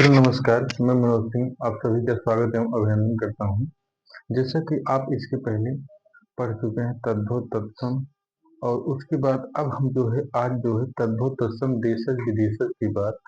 मित्रों नमस्कार, मैं मनोज सिंह आप सभी का स्वागत एवं अभिनंदन करता हूं। जैसा कि आप इसके पहले पढ़ चुके हैं तद्भव तत्सम, और उसके बाद अब हम जो है आज जो है तद्भव तत्सम देशज विदेशज की बात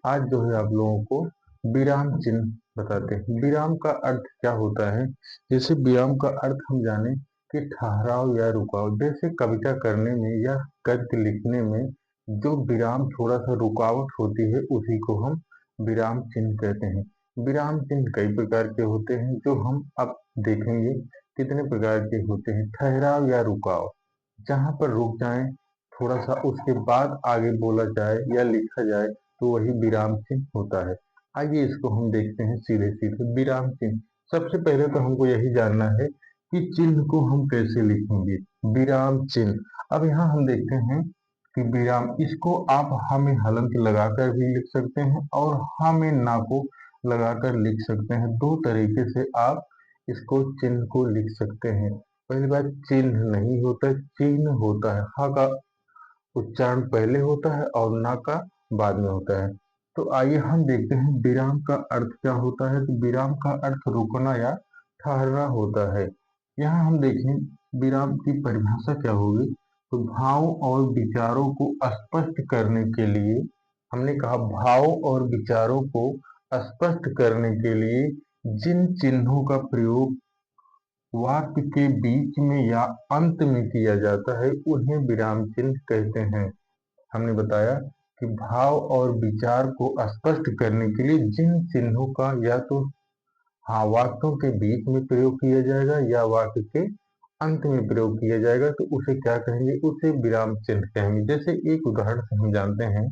आज जो है आप लोगों को विराम चिन्ह बताते हैं। विराम का अर्थ क्या होता है? जैसे विराम का अर्थ हम जाने कि ठहराव या रुकाव। जैसे कविता करने में या गद्य लिखने में जो विराम थोड़ा सा रुकावट होती है उसी को हम विराम चिन्ह कहते हैं। विराम चिन्ह कई प्रकार के होते हैं जो हम अब देखेंगे कितने प्रकार के होते हैं। ठहराव या रुकाव, जहां पर रुक जाएं थोड़ा सा उसके बाद आगे बोला जाए या लिखा जाए तो वही विराम चिन्ह होता है। आइए इसको हम देखते हैं सीधे सीधे। विराम चिन्ह, सबसे पहले तो हमको यही जानना है कि चिन्ह को हम कैसे लिखेंगे। विराम चिन्ह, अब यहाँ हम देखते हैं कि विराम, इसको आप ह में हलंत लगाकर भी लिख सकते हैं और ह में ना को लगाकर लिख सकते हैं। दो तरीके से आप इसको चिन्ह को लिख सकते हैं। पहली बात, चिन्ह नहीं होता, चिन्ह होता है। ह का उच्चारण पहले होता है और ना का बाद में होता है। तो आइए हम देखते हैं विराम का अर्थ क्या होता है। तो विराम का अर्थ रुकना या ठहरना होता है। यहाँ हम देखें विराम की परिभाषा क्या होगी। तो भाव और विचारों को स्पष्ट करने के लिए, हमने कहा भाव और विचारों को स्पष्ट करने के लिए जिन चिन्हों का प्रयोग वाक्य के बीच में या अंत में किया जाता है उन्हें विराम चिन्ह कहते हैं। हमने बताया कि भाव और विचार को स्पष्ट करने के लिए जिन चिन्हों का या तो हाँ वाक्यों के बीच में प्रयोग किया जाएगा या वाक्य के अंत में प्रयोग किया जाएगा तो उसे क्या कहेंगे, उसे विराम चिन्ह कहेंगे। जैसे एक उदाहरण से हम जानते हैं,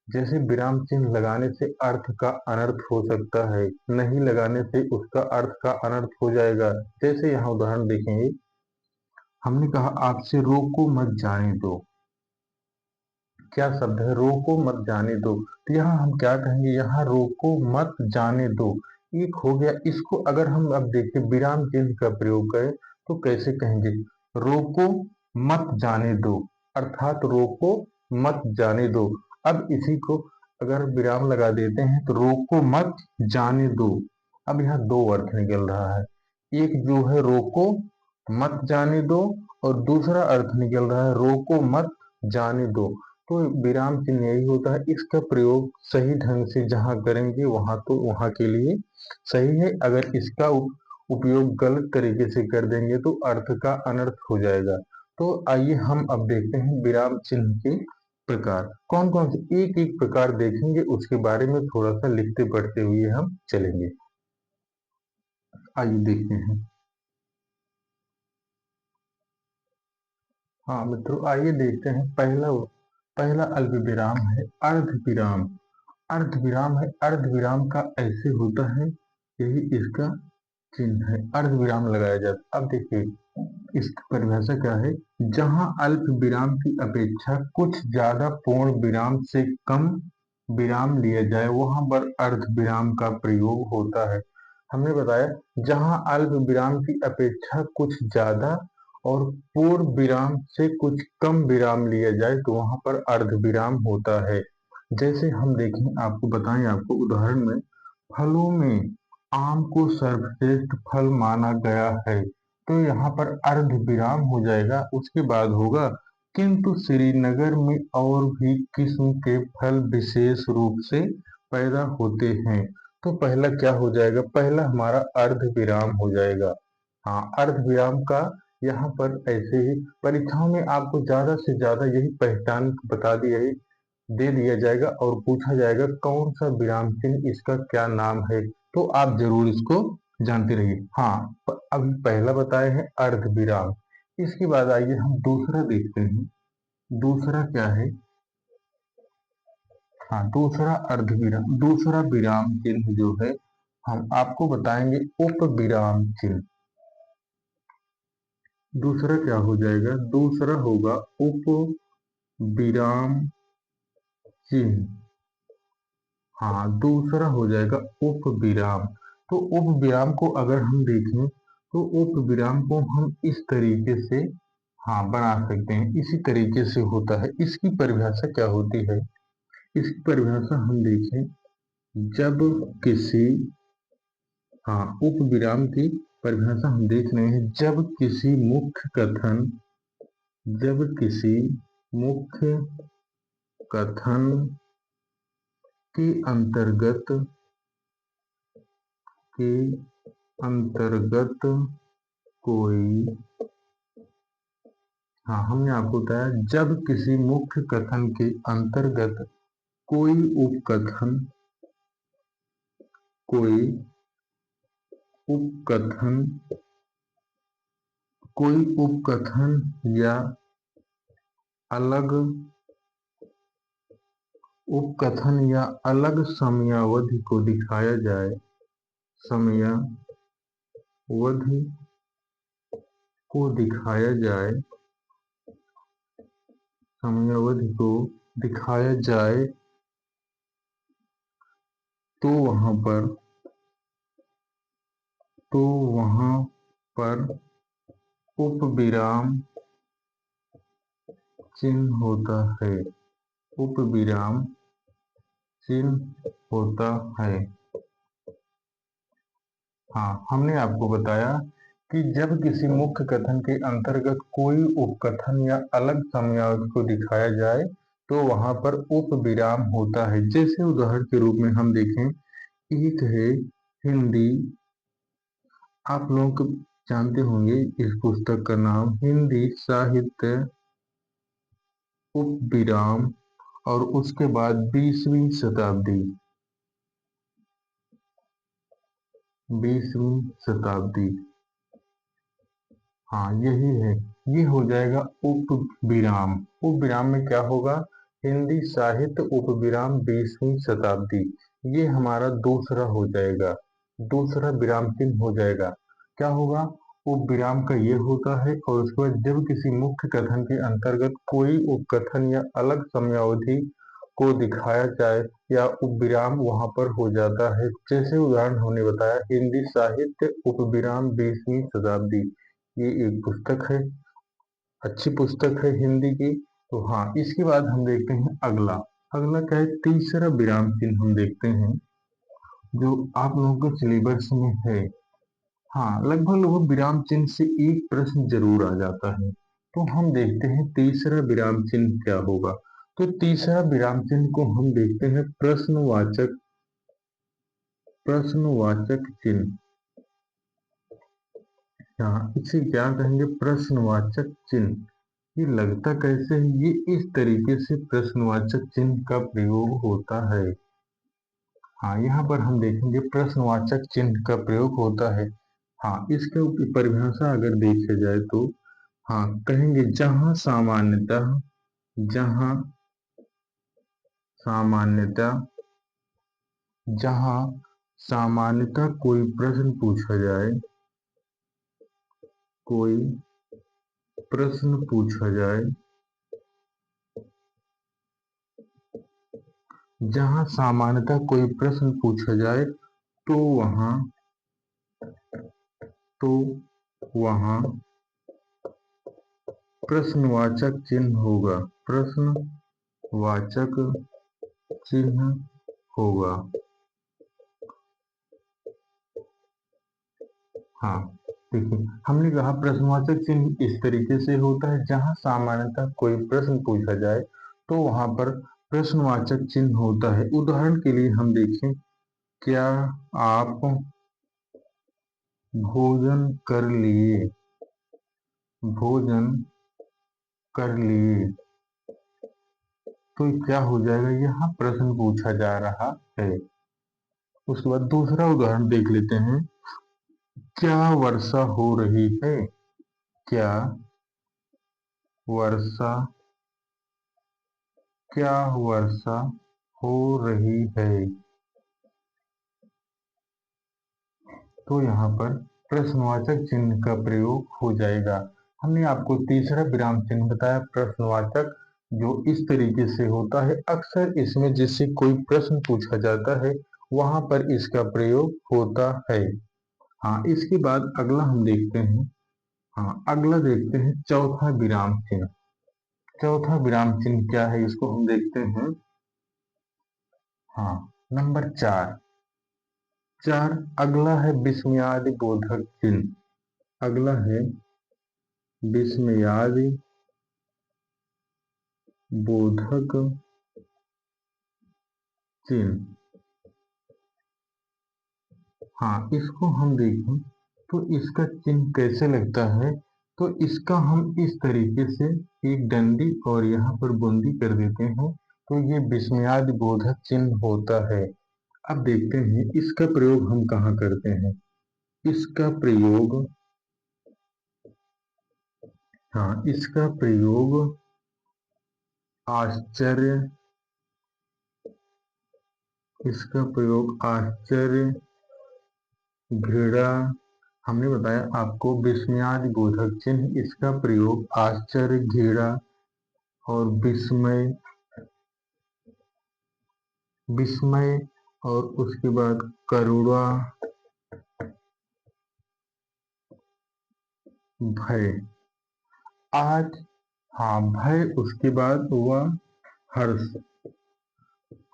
जैसे विराम चिन्ह लगाने से अर्थ का अनर्थ हो सकता है, नहीं लगाने से उसका अर्थ का अनर्थ हो जाएगा। जैसे यहाँ उदाहरण देखेंगे, हमने कहा आपसे रोको मत जाने दो। क्या शब्द है? रोको मत जाने दो। तो यहाँ हम क्या कहेंगे, यहाँ रोको मत जाने दो एक हो गया। इसको अगर हम अब देखें विराम चिन्ह का प्रयोग करें तो कैसे कहेंगे, रोको मत जाने दो, अर्थात रोको मत जाने दो। अब इसी को अगर विराम लगा देते हैं तो रोको मत जाने दो। अब यहाँ दो अर्थ निकल रहा है, एक जो है रोको मत जाने दो और दूसरा अर्थ निकल रहा है रोको मत जाने दो। तो विराम चिन्ह यही होता है, इसका प्रयोग सही ढंग से जहां करेंगे वहां तो वहां के लिए सही है। अगर इसका उपयोग गलत तरीके से कर देंगे तो अर्थ का अनर्थ हो जाएगा। तो आइए हम अब देखते हैं विराम चिन्ह के प्रकार कौन कौन से, एक एक प्रकार देखेंगे, उसके बारे में थोड़ा सा लिखते पढ़ते हुए हम चलेंगे। आइए देखते हैं। हाँ मित्रों, आइए देखते हैं। पहला पहला अल्प विराम है अर्ध विराम। अर्ध विराम है, अर्ध विराम का ऐसे होता है, यही इसका चिन्ह है, अर्ध विराम लगाया जाता है। अब देखिए इसकी परिभाषा क्या है, जहां अल्प विराम की अपेक्षा कुछ ज्यादा पूर्ण विराम से कम विराम लिया जाए वहां पर अर्ध विराम का प्रयोग होता है। हमने बताया जहां अल्प विराम की अपेक्षा कुछ ज्यादा और पूर्ण विराम से कुछ कम विराम लिया जाए तो वहां पर अर्ध विराम होता है। जैसे हम देखें, आपको बताएं, आपको उदाहरण में, फलों में आम को सर्वश्रेष्ठ फल माना गया है, तो यहाँ पर अर्ध विराम हो जाएगा। उसके बाद होगा किंतु श्रीनगर में और भी किस्म के फल विशेष रूप से पैदा होते हैं। तो पहला क्या हो जाएगा, पहला हमारा अर्ध विराम हो जाएगा। हाँ, अर्ध विराम का यहाँ पर ऐसे ही परीक्षाओं में आपको ज्यादा से ज्यादा यही पहचान बता दी, यही दे दिया जाएगा और पूछा जाएगा कौन सा विराम चिन्ह, इसका क्या नाम है, तो आप जरूर इसको जानते रहिए। हाँ, अभी पहला बताए हैं अर्ध विराम। इसके बाद आइए हम दूसरा देखते हैं। दूसरा क्या है? हाँ, दूसरा अर्ध विराम, दूसरा विराम चिन्ह जो है हम आपको बताएंगे उप विराम चिन्ह। दूसरा क्या हो जाएगा, दूसरा होगा उप विराम चिन्ह। हाँ, दूसरा हो जाएगा उप विराम। तो उप विराम को अगर हम देखें तो उप विराम को हम इस तरीके से हाँ बना सकते हैं, इसी तरीके से होता है। इसकी परिभाषा क्या होती है, इसकी परिभाषा हम देखें जब किसी, हाँ, उप विराम की परिभाषा हम देख रहे हैं। जब किसी मुख्य कथन के अंतर्गत कोई, हाँ, हमने आपको बताया जब किसी मुख्य कथन के अंतर्गत कोई उपकथन कोई उपकथन कोई उपकथन या अलग उपकथन या अलग समयावधि को दिखाया जाए, समयावधि को दिखाया जाए समयावधि को दिखाया जाए तो वहां पर उपविराम चिन्ह होता है। उपविराम चिन्ह होता है। हाँ, हमने आपको बताया कि जब किसी मुख्य कथन के अंतर्गत कोई उपकथन या अलग समयावधि को दिखाया जाए तो वहां पर उपविराम होता है। जैसे उदाहरण के रूप में हम देखें, एक है हिंदी, आप लोग जानते होंगे इस पुस्तक का नाम हिंदी साहित्य उपविराम और उसके बाद 20वीं शताब्दी। हाँ, यही है, ये हो जाएगा उपविराम। उपविराम में क्या होगा? हिंदी साहित्य उपविराम 20वीं शताब्दी, ये हमारा दूसरा हो जाएगा, दूसरा विराम चिन्ह हो जाएगा। क्या होगा? उपविराम का ये होता है और उसके बाद जब किसी मुख्य कथन के अंतर्गत कोई उपकथन या अलग समयावधि को दिखाया जाए या उपविराम वहां पर हो जाता है। जैसे उदाहरण हमने बताया हिंदी साहित्य उपविराम 20वीं शताब्दी, ये एक पुस्तक है, अच्छी पुस्तक है हिंदी की। तो हाँ, इसके बाद हम देखते हैं अगला। अगला क्या है? तीसरा विराम चिन्ह हम देखते हैं जो आप लोगों के सिलेबस में है। हाँ, लगभग लगभग विराम चिन्ह से एक प्रश्न जरूर आ जाता है। तो हम देखते हैं तीसरा विराम चिन्ह क्या होगा। तो तीसरा विराम चिन्ह को हम देखते हैं प्रश्नवाचक चिन्ह। हाँ, इसे क्या कहेंगे? प्रश्नवाचक चिन्ह। ये लगता कैसे है? ये इस तरीके से प्रश्नवाचक चिन्ह का प्रयोग होता है। हाँ, यहाँ पर हम देखेंगे प्रश्नवाचक चिन्ह का प्रयोग होता है। हाँ, इसके परिभाषा अगर देखा जाए तो हाँ, कहेंगे जहाँ सामान्यतः जहाँ सामान्यतः कोई प्रश्न पूछा जाए, जहाँ सामान्यतः कोई प्रश्न पूछा जाए तो तो वहाँ प्रश्नवाचक चिन्ह होगा। प्रश्नवाचक चिन्ह होगा। हाँ, देखिए, हमने कहा प्रश्नवाचक चिन्ह इस तरीके से होता है, जहाँ सामान्यतः कोई प्रश्न पूछा जाए तो वहां पर प्रश्नवाचक चिन्ह होता है। उदाहरण के लिए हम देखें, क्या आप भोजन कर लिए? भोजन कर लिए, तो क्या हो जाएगा? यहाँ प्रश्न पूछा जा रहा है। उसके बाद दूसरा उदाहरण देख लेते हैं, क्या वर्षा हो रही है? क्या वर्षा क्या वर्षा हो रही है? तो यहाँ पर प्रश्नवाचक चिन्ह का प्रयोग हो जाएगा। हमने आपको तीसरा विराम चिन्ह बताया प्रश्नवाचक, जो इस तरीके से होता है। अक्सर इसमें जिससे कोई प्रश्न पूछा जाता है वहां पर इसका प्रयोग होता है। हाँ, इसके बाद अगला हम देखते हैं। हाँ, अगला देखते हैं चौथा विराम चिन्ह। चौथा विराम चिन्ह क्या है, इसको हम देखते हैं। हाँ, नंबर चार, अगला है विस्मयादि बोधक चिन्ह। अगला है विस्मयादि बोधक चिन्ह। हाँ, इसको हम देखें तो इसका चिन्ह कैसे लगता है, तो इसका हम इस तरीके से एक डंडी और यहाँ पर बूंदी कर देते हैं तो ये विस्मयादि बोधक चिन्ह होता है। अब देखते हैं इसका प्रयोग हम कहाँ करते हैं। इसका प्रयोग, हाँ, इसका प्रयोग आश्चर्य, इसका प्रयोग आश्चर्य, घृणा, हमने बताया आपको विस्मयादि बोधक चिन्ह, इसका प्रयोग आश्चर्य, घृणा और विस्मय, और उसके बाद करुणा, भय। आज, हाँ, भय, उसके बाद हुआ हर्ष।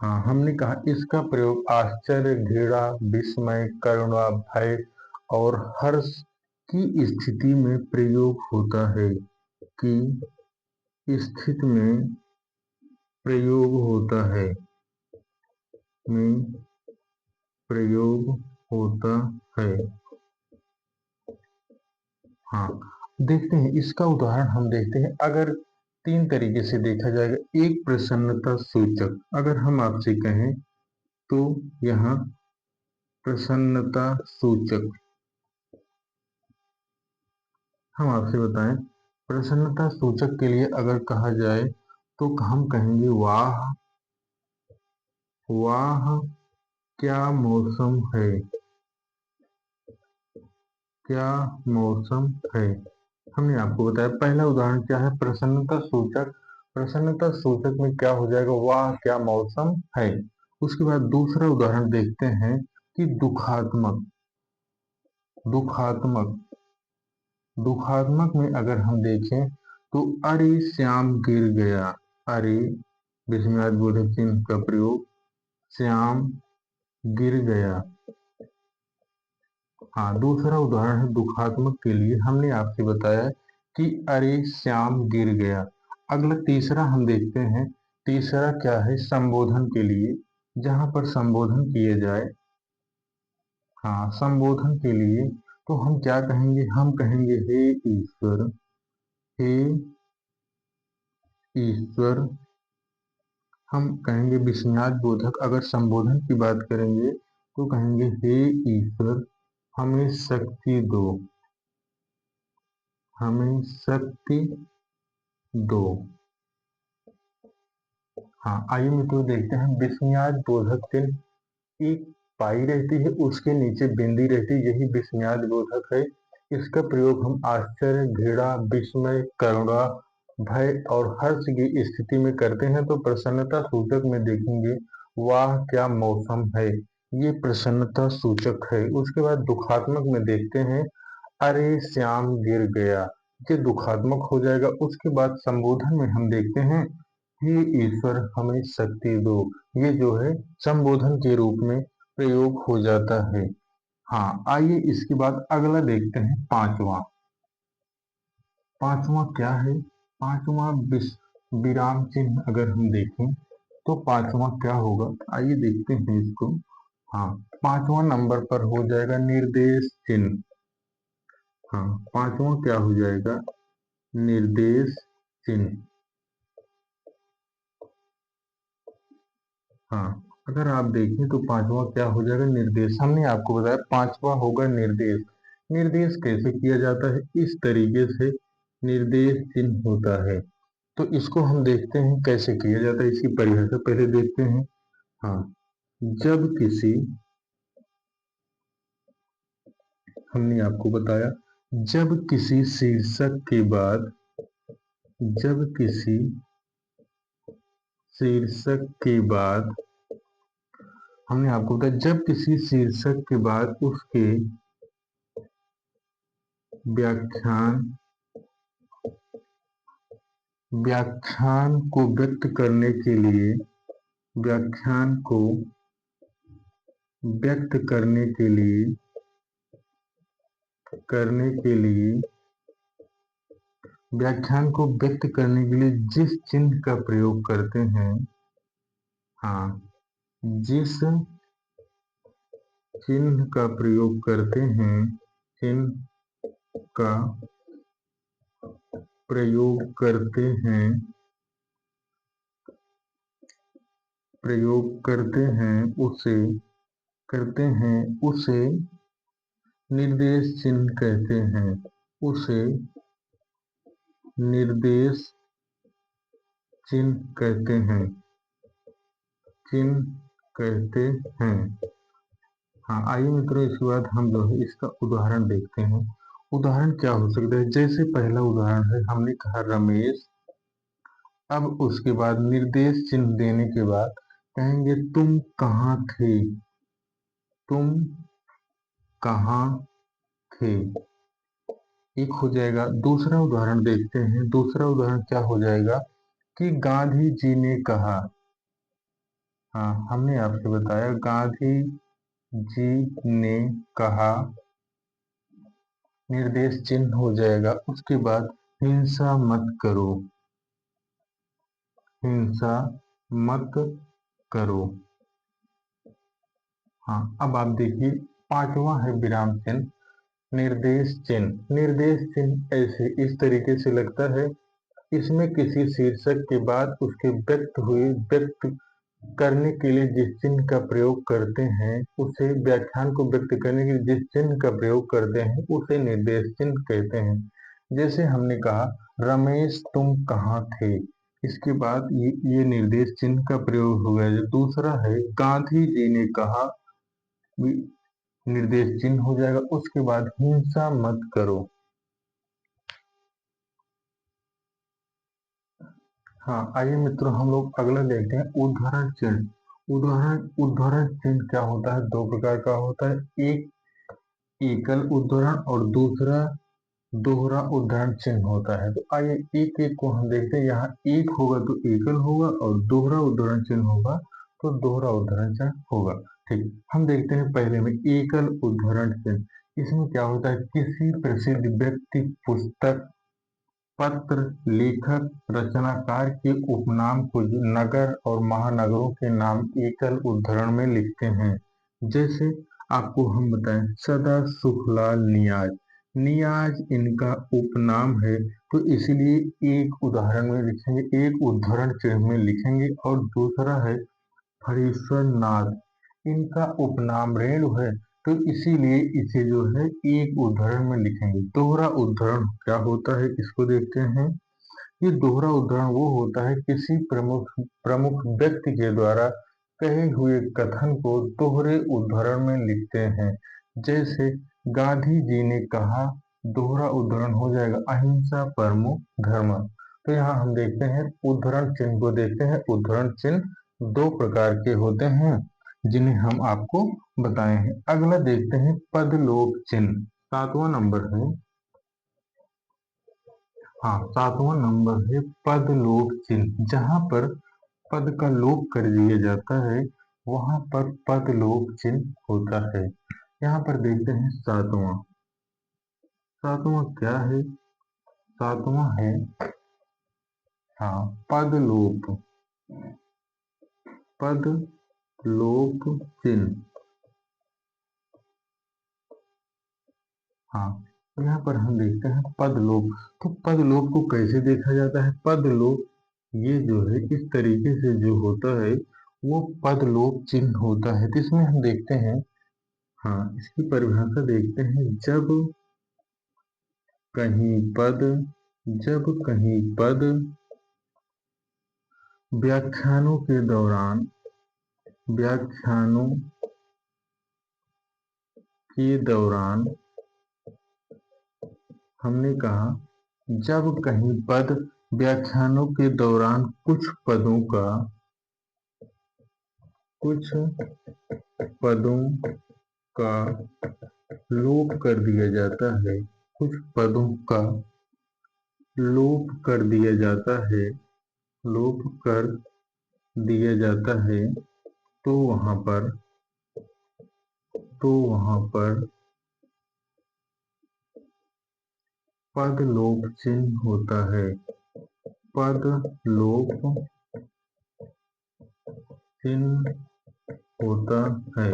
हाँ, हमने कहा इसका प्रयोग आश्चर्य, घृणा, विस्मय, करुणा, भय और हर्ष की स्थिति में प्रयोग होता है, कि स्थिति में प्रयोग होता है, में प्रयोग होता है। हाँ, देखते हैं इसका उदाहरण हम देखते हैं। अगर तीन तरीके से देखा जाएगा, एक प्रसन्नता सूचक, अगर हम आपसे कहें तो यहाँ प्रसन्नता सूचक, हम आपसे बताएं प्रसन्नता सूचक के लिए अगर कहा जाए तो हम कहेंगे वाह, वाह क्या मौसम है, क्या मौसम है। हमने आपको बताया पहला उदाहरण क्या है, प्रसन्नता सूचक। प्रसन्नता सूचक में क्या हो जाएगा, वाह क्या मौसम है। उसके बाद दूसरा उदाहरण देखते हैं कि दुखात्मक, दुखात्मक, दुखात्मक में अगर हम देखें तो अरे श्याम गिर गया। अरे, विस्मयादि बोधक चिन्ह का प्रयोग, श्याम गिर गया। हाँ, दूसरा उदाहरण है दुखात्मक के लिए, हमने आपसे बताया कि अरे श्याम गिर गया। अगला तीसरा हम देखते हैं, तीसरा क्या है, संबोधन के लिए, जहां पर संबोधन किए जाए। हाँ, संबोधन के लिए तो हम क्या कहेंगे, हम कहेंगे हे ईश्वर, हे ईश्वर। हम कहेंगे विस्मयादि बोधक, अगर संबोधन की बात करेंगे तो कहेंगे हे ईश्वर हमें शक्ति दो, हमें शक्ति दो। हाँ, आइए मित्रों देखते हैं विस्मयादि बोधक चिन्ह, एक पाई रहती है उसके नीचे बिंदी रहती है, यही विस्मयादि बोधक है। इसका प्रयोग हम आश्चर्य, घृणा, विस्मय, करुणा, भय और हर्ष की स्थिति में करते हैं। तो प्रसन्नता सूचक में देखेंगे वाह क्या मौसम है, ये प्रसन्नता सूचक है। उसके बाद दुखात्मक में देखते हैं अरे श्याम गिर गया, ये दुखात्मक हो जाएगा। उसके बाद संबोधन में हम देखते हैं हे ईश्वर हमें शक्ति दो, ये जो है संबोधन के रूप में प्रयोग हो जाता है। हाँ, आइए इसके बाद अगला देखते हैं पांचवा। पांचवा क्या है, पांचवा विराम चिन्ह अगर हम देखें तो पांचवा क्या होगा, आइए देखते हैं इसको। हाँ, पांचवा नंबर पर हो जाएगा निर्देश चिन्ह। हाँ, पांचवा क्या हो जाएगा, निर्देश चिन्ह। हाँ, अगर आप देखें तो पांचवा क्या हो जाएगा, निर्देश। हमने आपको बताया पांचवा होगा निर्देश। निर्देश कैसे किया जाता है, इस तरीके से निर्देश चिन्ह होता है। तो इसको हम देखते हैं कैसे किया जाता है, इसकी परिभाषा पहले देखते हैं। हाँ, जब किसी, हमने आपको बताया जब किसी शीर्षक के बाद, जब किसी शीर्षक के बाद, हमने आपको बताया जब किसी शीर्षक के बाद उसके व्याख्यान, व्याख्यान को व्यक्त करने के लिए, व्याख्यान को व्यक्त करने के लिए व्याख्यान को व्यक्त करने के लिए जिस चिन्ह का प्रयोग करते हैं, हाँ, जिस चिन्ह का प्रयोग करते हैं, चिन्ह का प्रयोग करते हैं उसे निर्देश चिन्ह कहते हैं। उसे निर्देश चिन्ह कहते हैं। हाँ, आइए मित्रों, इसके बाद हम जो है इसका उदाहरण देखते हैं। उदाहरण क्या हो सकता है? जैसे पहला उदाहरण है, हमने कहा रमेश। अब उसके बाद निर्देश चिन्ह देने के बाद कहेंगे तुम कहाँ थे? तुम कहाँ थे? एक हो जाएगा। दूसरा उदाहरण देखते हैं। दूसरा उदाहरण क्या हो जाएगा कि गांधी जी ने कहा। हाँ, हमने आपसे बताया गांधी जी ने कहा, निर्देश चिन्ह हो जाएगा। उसके बाद हिंसा मत करो। हिंसा मत करो। हाँ, अब आप देखिए, पांचवा है विराम चिन्ह, निर्देश चिन्ह। निर्देश चिन्ह ऐसे इस तरीके से लगता है, इसमें किसी शीर्षक के बाद उसके व्यक्त करने के लिए जिस चिन्ह का प्रयोग करते हैं, उसे व्याख्यान को व्यक्त करने के लिए जिस चिन्ह का प्रयोग करते हैं उसे निर्देश चिन्ह कहते हैं। जैसे हमने कहा रमेश तुम कहाँ थे, इसके बाद ये निर्देश चिन्ह का प्रयोग हो गया। जो दूसरा है गांधी जी ने कहा, निर्देश चिन्ह हो जाएगा। उसके बाद हिंसा मत करो। हाँ, आइए मित्रों, हम लोग अगला देखते हैं उदाहरण चिन्ह। उदाहरण चिन्ह क्या होता है? दो प्रकार का होता है। एक एकल उद्धरण और दूसरा दोहरा उद्धरण चिन्ह होता है। तो आइए एक एक को हम देखते हैं। यहाँ एक होगा तो एकल होगा और दोहरा उद्धरण चिन्ह होगा तो दोहरा उद्धरण चिन्ह होगा। ठीक, हम देखते हैं पहले में एकल उद्धरण चिन्ह। इसमें क्या होता है? किसी प्रसिद्ध व्यक्ति, पुस्तक, पत्र, लेखक, रचनाकार के उपनाम को नगर और महानगरों के नाम एकल उद्धरण में लिखते हैं। जैसे आपको हम बताएं, सदा सुखलाल नियाज। नियाज इनका उपनाम है, तो इसलिए एक उदाहरण में लिखेंगे, एक उद्धरण चिन्ह में लिखेंगे। और दूसरा है हरीश्वर नाथ, इनका उपनाम रेणु है, तो इसीलिए इसे जो है एक उद्धरण में लिखेंगे। दोहरा उद्धरण क्या होता है, इसको देखते हैं। ये दोहरा उद्धरण वो होता है किसी प्रमुख प्रमुख व्यक्ति के द्वारा कहे हुए कथन को दोहरे उद्धरण में लिखते हैं। जैसे गांधी जी ने कहा, दोहरा उद्धरण हो जाएगा अहिंसा परमो धर्म। तो यहाँ हम देखते हैं उद्धरण चिन्ह को देखते हैं। उद्धरण चिन्ह दो प्रकार के होते हैं जिन्हें हम आपको बताए हैं। अगला देखते हैं पदलोप चिन्ह। सातवां नंबर है। हाँ, सातवां नंबर है पदलोप चिन्ह। जहां पर पद का लोप कर दिया जाता है वहां पर पदलोप चिन्ह होता है। यहाँ पर देखते हैं सातवां। सातवां क्या है? सातवां है, हाँ, पदलोप। पदलोप चिन्ह। हाँ, तो यहाँ पर हम देखते हैं पदलोप। तो पदलोप को कैसे देखा जाता है? पदलोप ये जो है इस तरीके से जो होता है वो पदलोप चिन्ह होता है। तो इसमें हम देखते हैं, हाँ, इसकी परिभाषा देखते हैं। कहीं पद जब कहीं पद व्याख्यानों के दौरान व्याख्यानों के दौरान हमने कहा, जब कहीं पद व्याख्यानों के दौरान कुछ पदों का लोप कर दिया जाता है। कुछ पदों का लोप कर दिया जाता है। लोप कर दिया जाता है तो वहां पर तो वहां पर पद लोप चिन्ह होता है। पद लोप चिन्ह होता है।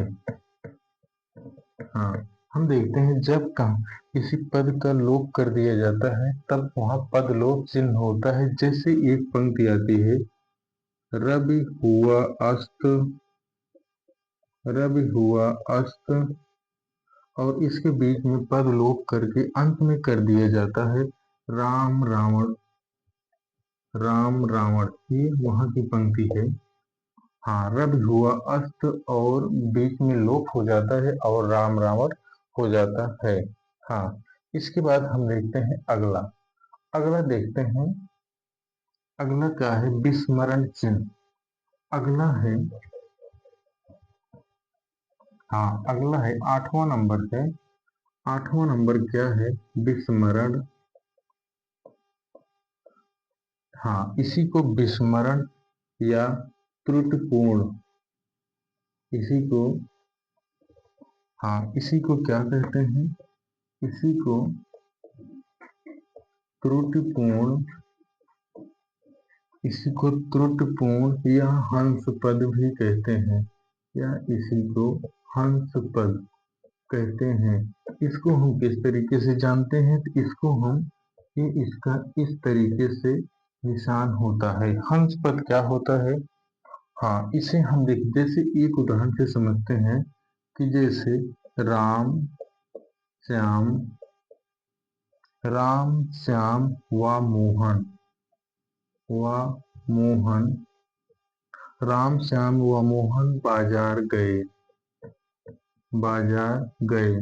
हाँ, हम देखते हैं जब कहा किसी पद का लोप कर दिया जाता है तब वहां पद लोप चिन्ह होता है। जैसे एक पंक्ति आती है, रवि हुआ अस्त, रवि हुआ अस्त, और इसके बीच में पद लोप करके अंत में कर दिया जाता है राम रावण, राम रावण। ये वहां की पंक्ति है। हाँ, रवि हुआ अस्त और बीच में लोप हो जाता है और राम रावण हो जाता है। हाँ, इसके बाद हम देखते हैं अगला। अगला देखते हैं, अगला क्या है, विस्मरण चिन्ह। अगला है, हाँ अगला है 8वां नंबर है। 8वां नंबर क्या है, विस्मरण। हाँ, इसी को विस्मरण या त्रुटिपूर्ण, इसी को, हाँ इसी को क्या कहते हैं, इसी को त्रुटिपूर्ण, इसी को त्रुटिपूर्ण या हंस पद भी कहते हैं, या इसी को हंस पद कहते हैं। इसको हम किस तरीके से जानते हैं, तो इसको हम, ये इसका इस तरीके से निशान होता है। हंस पद क्या होता है, हाँ इसे हम देख, जैसे एक उदाहरण से समझते हैं कि जैसे राम श्याम, राम श्याम व मोहन, व मोहन, राम श्याम व मोहन बाजार गए, बाजार गए।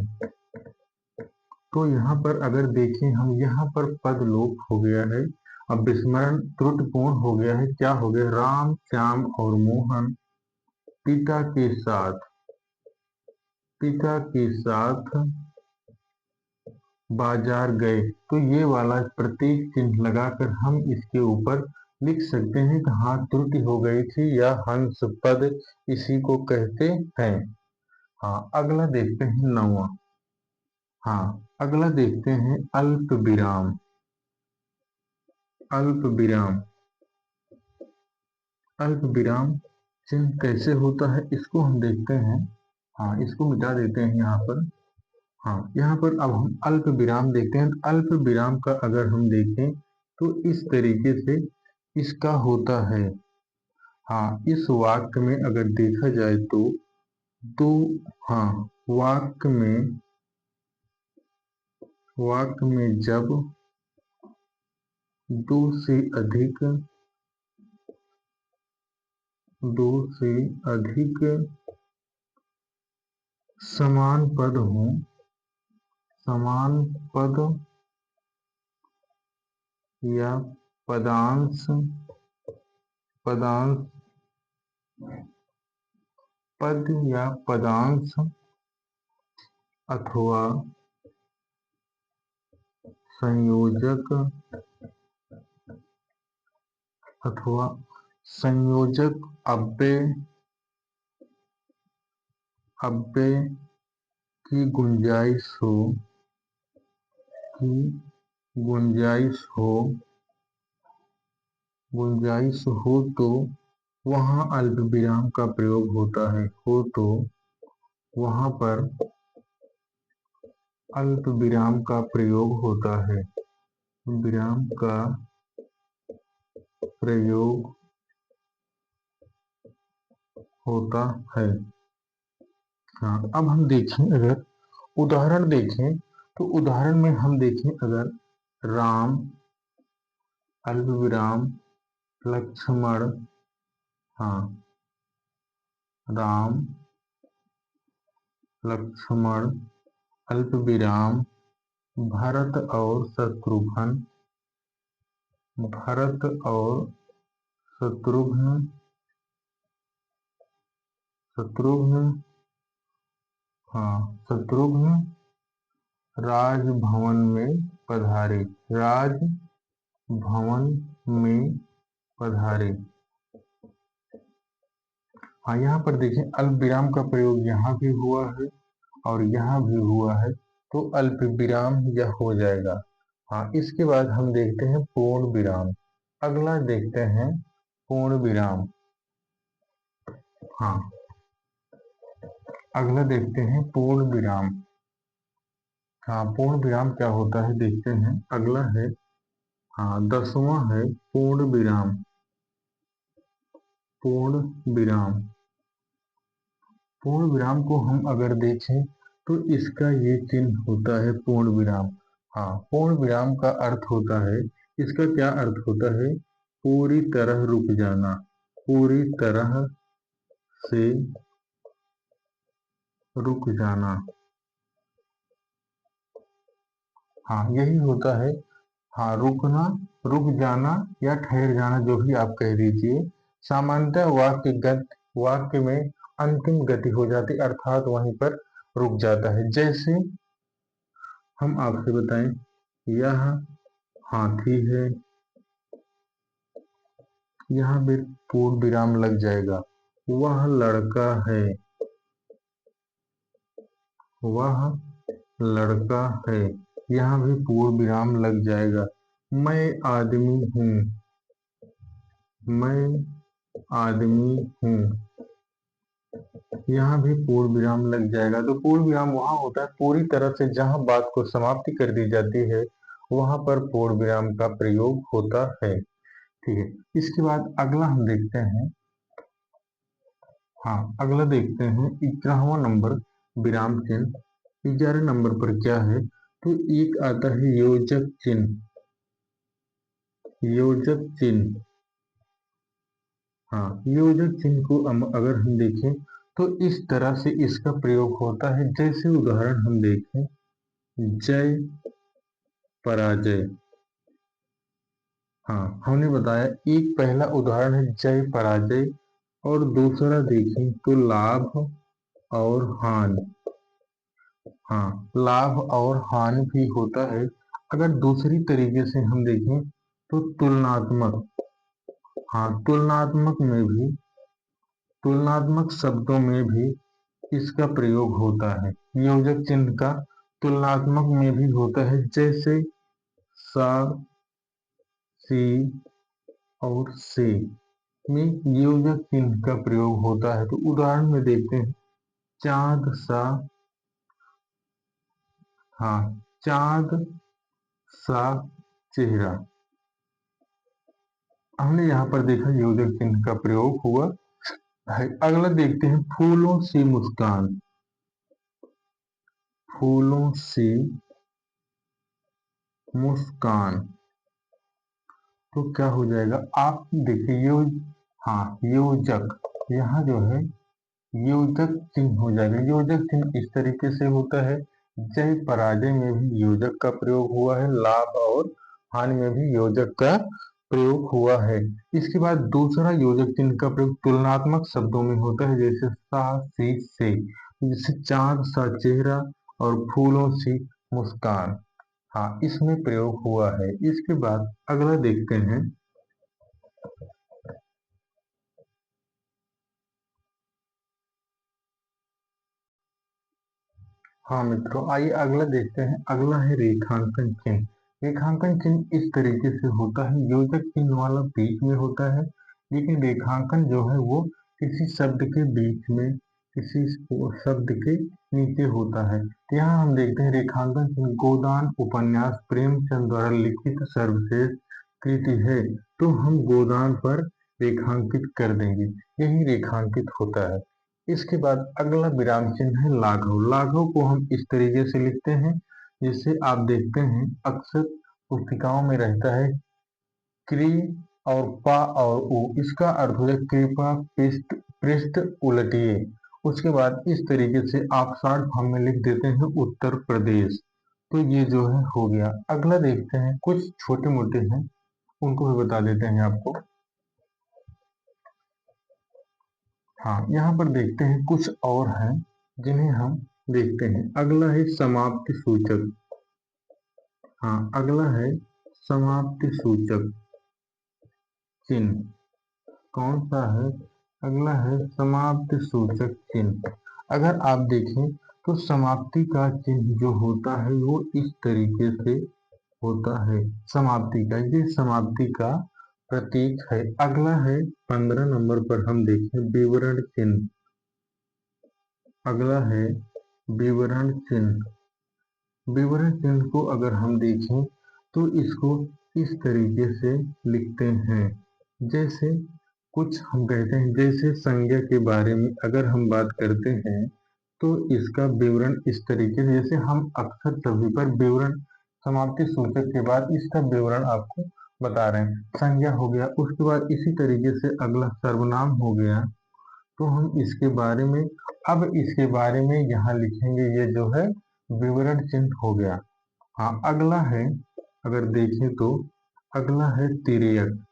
तो यहाँ पर अगर देखें हम, यहाँ पर पद लोप हो गया है। अब विस्मरण त्रुटिपूर्ण हो गया है। क्या हो गया, राम श्याम और मोहन पिता के साथ, पिता के साथ बाजार गए। तो ये वाला प्रतीक चिन्ह लगाकर हम इसके ऊपर लिख सकते हैं कि हाँ त्रुटि हो गई थी या हंस पद इसी को कहते हैं। हाँ, अगला देखते हैं 9वां। हाँ, अगला देखते हैं अल्प विराम। अल्प विराम, अल्प विराम चिन्ह कैसे होता है इसको हम देखते हैं। हाँ, इसको मिटा देते हैं यहाँ पर। हाँ, यहाँ पर अब हम अल्प विराम देखते हैं। अल्प विराम का अगर हम देखें तो इस तरीके से इसका होता है। हाँ, इस वाक्य में अगर देखा जाए तो हाँ, वाक्य में, वाक्य में जब दो से अधिक, दो से अधिक समान पद हों, समान पद या पदांश, पदांश, पद या पदांश अथवा संयोजक, अथवा संयोजक अव्यय, अव्यय की गुंजाइश हो, की गुंजाइश हो, गुंजाइश हो तो वहाँ अल्प विराम का प्रयोग होता है। हो तो वहाँ पर अल्प विराम का प्रयोग होता है। विराम का प्रयोग होता है। हाँ, अब हम देखें, अगर उदाहरण देखें तो उदाहरण में हम देखें, अगर राम अल्प विराम लक्ष्मण, हाँ राम लक्ष्मण अल्प विराम भरत और शत्रुघ्न, भरत और शत्रुघ्न, शत्रुघ्न, हाँ शत्रुघ्न राजभवन में पधारे, राजभवन में पधारे। हाँ, यहाँ पर देखें अल्प विराम का प्रयोग यहाँ भी हुआ है और यहाँ भी हुआ है तो अल्प विराम यह हो जाएगा। हाँ, इसके बाद हम देखते हैं पूर्ण विराम। अगला देखते हैं पूर्ण विराम। हाँ, अगला देखते हैं पूर्ण विराम। हाँ, पूर्ण विराम क्या होता है देखते हैं। अगला है, हाँ, 10वां है पूर्ण विराम। पूर्ण विराम, पूर्ण विराम को हम अगर देखें तो इसका ये चिन्ह होता है पूर्ण विराम। हाँ, पूर्ण विराम का अर्थ होता है, इसका क्या अर्थ होता है? पूरी तरह रुक जाना, पूरी तरह से रुक जाना। हाँ, यही होता है। हाँ, रुकना, रुक जाना या ठहर जाना, जो भी आप कह दीजिए। सामान्यतः वाक्य में अंतिम गति हो जाती, अर्थात वहीं पर रुक जाता है। जैसे हम आपसे बताएं, यह हाथी है, यहाँ भी पूर्ण विराम लग जाएगा। वह लड़का है, वह लड़का है, यहाँ भी पूर्ण विराम लग जाएगा। मैं आदमी हूँ, मैं आदमी हूँ, यहाँ भी पूर्ण विराम लग जाएगा। तो पूर्ण विराम वहां होता है पूरी तरह से जहां बात को समाप्ति कर दी जाती है, वहां पर पूर्ण विराम का प्रयोग होता है। ठीक है, इसके बाद अगला हम देखते हैं। हाँ, अगला देखते हैं 11वां नंबर विराम चिन्ह। 11 नंबर पर क्या है? तो एक आता है योजक चिन्ह। योजक चिन्ह, हाँ, योजक चिन्ह को अगर हम देखें तो इस तरह से इसका प्रयोग होता है। जैसे उदाहरण हम देखें, जय पराजय। हाँ, हमने बताया एक पहला उदाहरण है जय पराजय, और दूसरा देखें तो लाभ और हानि। हाँ, लाभ और हानि भी होता है। अगर दूसरी तरीके से हम देखें तो तुलनात्मक। हाँ, तुलनात्मक शब्दों में भी इसका प्रयोग होता है। योजक चिन्ह का तुलनात्मक में भी होता है। जैसे सा, सी और से में योजक चिन्ह का प्रयोग होता है। तो उदाहरण में देखते हैं, चांद सा, हाँ, चांद सा चेहरा। हमने यहाँ पर देखा योजक चिन्ह का प्रयोग हुआ है। अगला देखते हैं फूलों सी मुस्कान। फूलों सी मुस्कान, तो क्या हो जाएगा? आप देखिए हाँ, योजक, यहाँ जो है योजक चिन्ह हो जाएगा। योजक चिन्ह इस तरीके से होता है। जय पराजय में भी योजक का प्रयोग हुआ है, लाभ और हानि में भी योजक का प्रयोग हुआ है। इसके बाद दूसरा योजक चिन्ह का प्रयोग तुलनात्मक शब्दों में होता है। जैसे सा, सी, से, जैसे चांद सा चेहरा और फूलों सी मुस्कान। हाँ, इसमें प्रयोग हुआ है। इसके बाद अगला देखते हैं। हाँ मित्रों, आइए अगला देखते हैं। अगला है रेखांकन चिन्ह। रेखांकन चिन्ह इस तरीके से होता है, योजक चिन्ह वाला बीच में होता है, लेकिन रेखांकन जो है वो किसी शब्द के बीच में, किसी शब्द के नीचे होता है। तो यहाँ हम देखते हैं रेखांकन चिन्ह गोदान उपन्यास प्रेमचंद द्वारा लिखित सर्वश्रेष्ठ कृति है, तो हम गोदान पर रेखांकित कर देंगे, यही रेखांकित होता है। इसके बाद अगला विराम चिन्ह है लाघव। लाघव को हम इस तरीके से लिखते हैं, जिसे आप देखते हैं अक्सर पुस्तिकाओं में रहता है क्री और पा और उ। इसका अर्थ है कृपा पृष्ठ, पृष्ठ उलटिए। उसके बाद इस तरीके से आप शॉर्ट फॉर्म में लिख देते हैं उत्तर प्रदेश। तो ये जो है हो गया। अगला देखते हैं, कुछ छोटे मोटे हैं, उनको भी बता देते हैं आपको। हाँ, यहाँ पर देखते हैं कुछ और हैं जिन्हें हम देखते हैं। अगला है समाप्ति सूचक। हाँ, अगला है समाप्ति सूचक चिन्ह। कौन सा है? अगला है समाप्ति सूचक चिन्ह। अगर आप देखें तो समाप्ति का चिन्ह जो होता है वो इस तरीके से होता है। समाप्ति का, ये समाप्ति का प्रतीक है। अगला है 15 नंबर पर हम देखें विवरण चिन्ह। अगला है विवरण चिन्ह। विवरण चिन्ह को अगर हम देखें तो इसको इस तरीके से लिखते हैं। जैसे कुछ हम कहते हैं, जैसे संज्ञा के बारे में अगर हम बात करते हैं तो इसका विवरण इस तरीके से, जैसे हम अक्सर सभी पर विवरण समाप्ति सूचक के बाद इसका विवरण आपको बता रहे हैं। संज्ञा हो गया, उसके बाद इसी तरीके से अगला सर्वनाम हो गया। तो हम इसके बारे में, अब इसके बारे में यहाँ लिखेंगे, ये जो है विवरण चिन्ह हो गया। हाँ, अगला है, अगर देखें तो अगला है तिर्यक।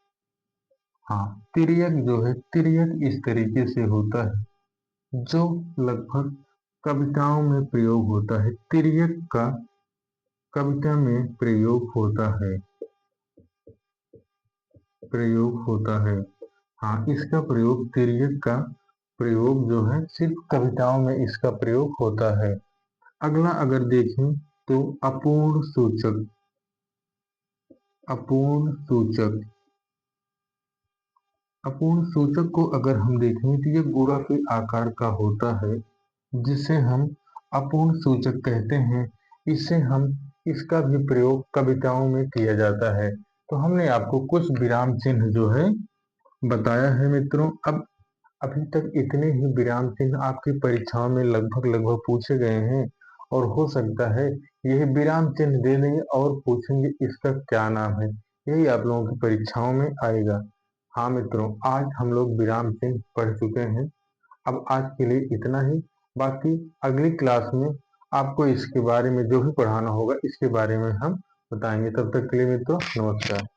हाँ, तिर्यक जो है, तिर्यक इस तरीके से होता है, जो लगभग कविताओं में प्रयोग होता है। तिर्यक का कविता में प्रयोग होता है। हाँ, इसका प्रयोग, तिर्यक का प्रयोग जो है सिर्फ कविताओं में इसका प्रयोग होता है। अगला अगर देखें तो अपूर्ण सूचक। अपूर्ण सूचक, अपूर्ण सूचक को अगर हम देखें तो ये गुणा के आकार का होता है, जिसे हम अपूर्ण सूचक कहते हैं। इससे हम, इसका भी प्रयोग कविताओं में किया जाता है। तो हमने आपको कुछ विराम चिन्ह जो है बताया है मित्रों। अब अभी तक इतने ही विराम चिन्ह आपकी परीक्षाओं में लगभग लगभग पूछे गए हैं, और हो सकता है यही विराम चिन्ह दे देंगे और पूछेंगे इसका क्या नाम है। यही आप लोगों की परीक्षाओं में आएगा। हाँ मित्रों, आज हम लोग विराम चिन्ह पढ़ चुके हैं। अब आज के लिए इतना ही। बाकी अगली क्लास में आपको इसके बारे में जो भी पढ़ाना होगा इसके बारे में हम बताएंगे। तब तक के लिए मित्रों, नमस्कार।